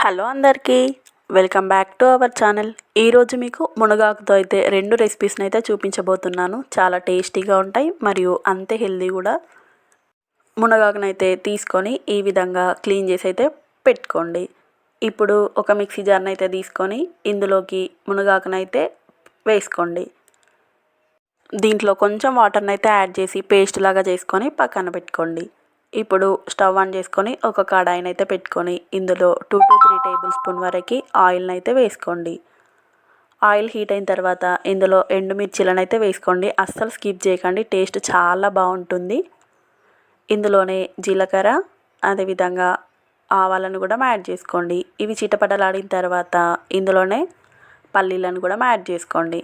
Hello అందరికీ, welcome back to our channel. ఈరోజు మీకు మునగాకుతో అయితే 2 రెసిపీస్ని అయితే చూపించబోతున్నాను. చాలా టేస్టీగా ఉంటాయి మరియు అంతే హెల్దీ కూడా. మునగాకునైతే తీసుకొని ఈ విధంగా క్లీన్ చేసి అయితే పెట్టుకోండి. ఇప్పుడు ఒక మిక్సీ జార్ని అయితే తీసుకొని ఇందులోకి మునగాకునైతే వేసుకోండి. దీంట్లో కొంచెం వాటర్ని అయితే యాడ్ చేసి పేస్ట్ లాగా చేసుకొని పక్కన పెట్టుకోండి. ఇప్పుడు స్టవ్ ఆన్ చేసుకొని ఒక కడాయిని అయితే పెట్టుకొని ఇందులో 2 to 3 టేబుల్ స్పూన్ వరకు ఆయిల్ని అయితే వేసుకోండి. ఆయిల్ హీట్ అయిన తర్వాత ఇందులో ఎండుమిర్చిలను అయితే వేసుకోండి. అస్సలు స్కిప్ చేయకండి, టేస్ట్ చాలా బాగుంటుంది. ఇందులోనే జీలకర్ర అదేవిధంగా ఆవాలను కూడా యాడ్ చేసుకోండి. ఇవి చిటపటలాడిన తర్వాత ఇందులోనే పల్లీలను కూడా యాడ్ చేసుకోండి.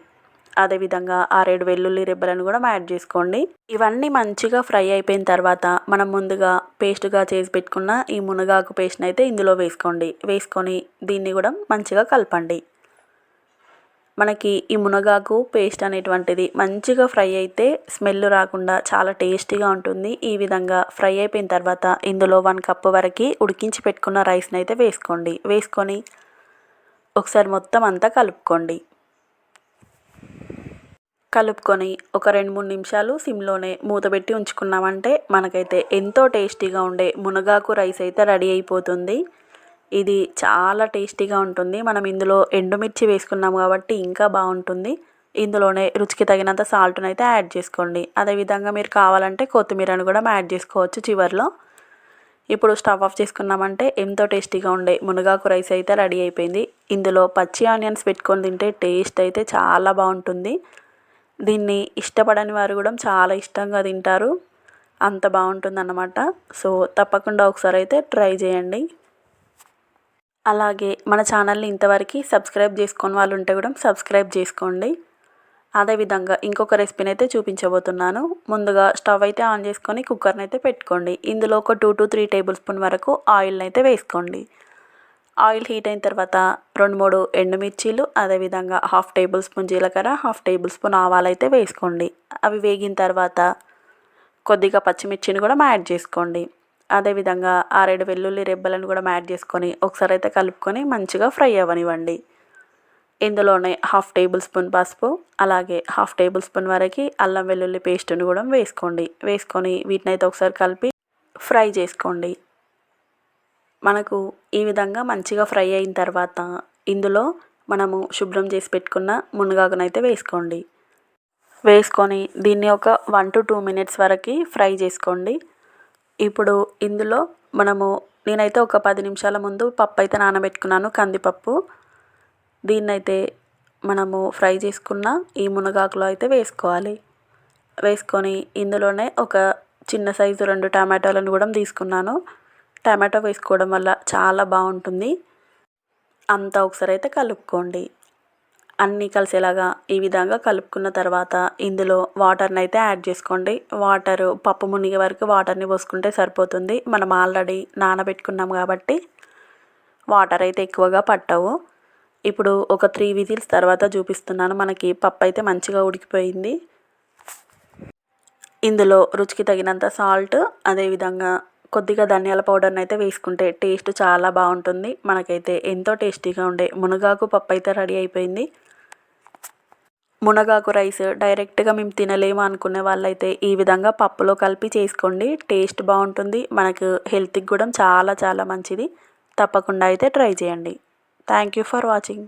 అదేవిధంగా 6-7 వెల్లుల్లి రెబ్బలను కూడా యాడ్ చేసుకోండి. ఇవన్నీ మంచిగా ఫ్రై అయిపోయిన తర్వాత మనం ముందుగా పేస్ట్గా చేసి పెట్టుకున్న ఈ మునగాకు పేస్ట్ని అయితే ఇందులో వేసుకోండి. వేసుకొని దీన్ని కూడా మంచిగా కలపండి. మనకి ఈ మునగాకు పేస్ట్ అనేటువంటిది మంచిగా ఫ్రై అయితే స్మెల్ రాకుండా చాలా టేస్టీగా ఉంటుంది. ఈ విధంగా ఫ్రై అయిపోయిన తర్వాత ఇందులో 1 కప్పు వరకు ఉడికించి పెట్టుకున్న రైస్ని అయితే వేసుకోండి. వేసుకొని ఒకసారి మొత్తం అంతా కలుపుకోండి. కలుపుకొని ఒక 2-3 నిమిషాలు సిమ్లోనే మూత పెట్టి ఉంచుకున్నామంటే మనకైతే ఎంతో టేస్టీగా ఉండే మునగాకు రైస్ అయితే రెడీ అయిపోతుంది. ఇది చాలా టేస్టీగా ఉంటుంది. మనం ఇందులో ఎండుమిర్చి వేసుకున్నాం కాబట్టి ఇంకా బాగుంటుంది. ఇందులోనే రుచికి తగినంత సాల్ట్ని అయితే యాడ్ చేసుకోండి. అదేవిధంగా మీరు కావాలంటే కొత్తిమీరను కూడా యాడ్ చేసుకోవచ్చు చివరిలో. ఇప్పుడు స్టవ్ ఆఫ్ చేసుకున్నామంటే ఎంతో టేస్టీగా ఉండే మునగాకు రైస్ అయితే రెడీ అయిపోయింది. ఇందులో పచ్చి ఆనియన్స్ పెట్టుకొని తింటే టేస్ట్ అయితే చాలా బాగుంటుంది. దీన్ని ఇష్టపడని వారు కూడా చాలా ఇష్టంగా తింటారు, అంత బాగుంటుందన్నమాట. సో తప్పకుండా ఒకసారి అయితే ట్రై చేయండి. అలాగే మన ఛానల్ని ఇంతవరకు సబ్స్క్రైబ్ చేసుకొని వాళ్ళు ఉంటే కూడా సబ్స్క్రైబ్ చేసుకోండి. అదేవిధంగా ఇంకొక రెసిపీని అయితే చూపించబోతున్నాను. ముందుగా స్టవ్ అయితే ఆన్ చేసుకొని కుక్కర్ని అయితే పెట్టుకోండి. ఇందులో ఒక 2 to 3 టేబుల్ స్పూన్ వరకు ఆయిల్ని అయితే వేసుకోండి. ఆయిల్ హీట్ అయిన తర్వాత 2-3 ఎండుమిర్చీలు అదేవిధంగా 1/2 టేబుల్ స్పూన్ జీలకర్ర 1/2 టేబుల్ స్పూన్ ఆవాలు అయితే వేసుకోండి. అవి వేగిన తర్వాత కొద్దిగా పచ్చిమిర్చిని కూడా యాడ్ చేసుకోండి. అదేవిధంగా 6-7 వెల్లుల్లి రెబ్బలను కూడా యాడ్ చేసుకొని ఒకసారి అయితే కలుపుకొని మంచిగా ఫ్రై అవ్వనివ్వండి. ఇందులోనే 1/2 టేబుల్ స్పూన్ పసుపు అలాగే 1/2 టేబుల్ స్పూన్ వరకు అల్లం వెల్లుల్లి పేస్ట్ని కూడా వేసుకోండి. వేసుకొని వీటిని అయితే ఒకసారి కలిపి ఫ్రై చేసుకోండి. మనకు ఈ విధంగా మంచిగా ఫ్రై అయిన తర్వాత ఇందులో మనము శుభ్రం చేసి పెట్టుకున్న మునగాకునైతే వేసుకోండి. వేసుకొని దీన్ని ఒక 1 to 2 మినిట్స్ వరకు ఫ్రై చేసుకోండి. ఇప్పుడు ఇందులో నేనైతే ఒక 10 నిమిషాల ముందు పప్పు అయితే నానబెట్టుకున్నాను, కందిపప్పు. దీన్నైతే మనము ఫ్రై చేసుకున్న ఈ మునగాకులో అయితే వేసుకోవాలి. వేసుకొని ఇందులోనే ఒక చిన్న సైజు 2 టమాటాలను కూడా తీసుకున్నాను. టమాటో వేసుకోవడం వల్ల చాలా బాగుంటుంది. అంతా ఒకసారి అయితే కలుపుకోండి. అన్నీ కలిసేలాగా ఈ విధంగా కలుపుకున్న తర్వాత ఇందులో వాటర్ని అయితే యాడ్ చేసుకోండి. పప్పు మునిగే వరకు వాటర్ని పోసుకుంటే సరిపోతుంది. మనం ఆల్రెడీ నానబెట్టుకున్నాం కాబట్టి వాటర్ అయితే ఎక్కువగా పట్టవు. ఇప్పుడు ఒక 3 విజిల్స్ తర్వాత చూపిస్తున్నాను. మనకి పప్పు అయితే మంచిగా ఉడికిపోయింది. ఇందులో రుచికి తగినంత సాల్ట్ అదేవిధంగా కొద్దిగా ధనియాల పౌడర్ని అయితే వేసుకుంటే టేస్ట్ చాలా బాగుంటుంది. మనకైతే ఎంతో టేస్టీగా ఉండే మునగాకు పప్పు అయితే రెడీ అయిపోయింది. మునగాకు రైస్ డైరెక్ట్గా మేము తినలేము అనుకునే వాళ్ళైతే ఈ విధంగా పప్పులో కలిపి చేసుకోండి, టేస్ట్ బాగుంటుంది. మనకు హెల్త్కి కూడా చాలా చాలా మంచిది. తప్పకుండా అయితే ట్రై చేయండి. Thank you for watching.